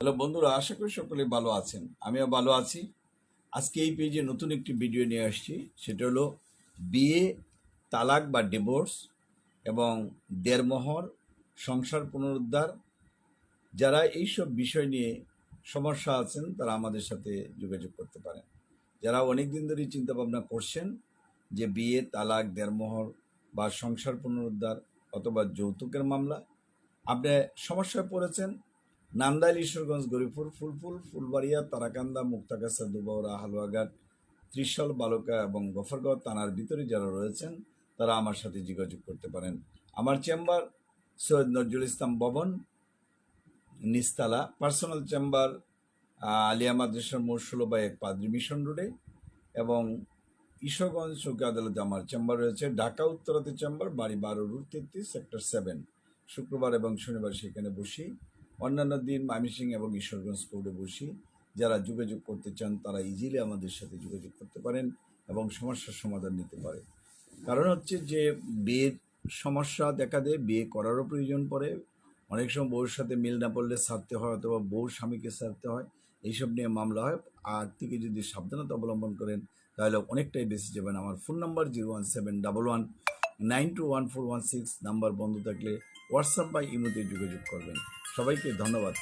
Hello বন্ধুরা, আশা করি সকলে ভালো আছেন। আমিও ভালো আছি। আজকে এই পেজে নতুন একটি ভিডিও নিয়ে আসছি। সেটা হলো বিয়ে, তালাক বা ডিভোর্স এবং দেড়মোহর, সংসার পুনরুদ্ধার। যারা এইসব বিষয় নিয়ে সমস্যা আছেন তারা আমাদের সাথে যোগাযোগ করতে পারেন। যারা অনেক দিন ধরেই চিন্তা ভাবনা করছেন যে বিয়ে, তালাক, দেড়মোহর বা সংসার পুনরুদ্ধার অথবা যৌতুকের মামলা, আপনি সমস্যায় পড়েছেন, নান্দাইল, ঈশ্বরগঞ্জ, গরিপুর, ফুলপুর, ফুলবাড়িয়া, তারাকান্দা, মুক্তাগাছা, দুবাউড়া, হালুয়াঘাট, ত্রিশাল, বালুকা এবং গফরগাঁও থানার ভিতরে যারা রয়েছেন তারা আমার সাথে যোগাযোগ করতে পারেন। আমার চেম্বার সৈয়দ নজরুল ইসলাম ভবন, নিস্তালা। পার্সোনাল চেম্বার আলিয়া মাদ্রাসার মোড় 16/1 পাদ্রী মিশন রোডে। এবং ঈশ্বরগঞ্জ চৌকি আদালতে আমার চেম্বার রয়েছে। ঢাকা উত্তরাতে চেম্বার, বাড়ি 12 রুট 33 সেক্টর 7। শুক্রবার এবং শনিবার সেখানে বসি। অন্যান্য দিন ময়মনসিংহ এবং ঈশ্বরগঞ্জ কোর্টে বসি। যারা যোগাযোগ করতে চান তারা ইজিলি আমাদের সাথে যোগাযোগ করতে পারেন এবং সমস্যার সমাধান নিতে পারে। কারণ হচ্ছে যে বিয়ের সমস্যা দেখা দেয়, বিয়ে করারও প্রয়োজন পড়ে। অনেক সময় বউর সাথে মিল না পড়লে ছাড়তে হয়, অথবা বউ স্বামীকে ছাড়তে হয়। এইসব নিয়ে মামলা হয়। আর থেকে যদি সাবধানতা অবলম্বন করেন তাহলে অনেকটাই বেঁচে যাবেন। আমার ফোন নাম্বার 01711921416। নাম্বার বন্ধ থাকলে হোয়াটসঅ্যাপ বা ইমোতে যোগাযোগ করবেন। সবাইকে ধন্যবাদ।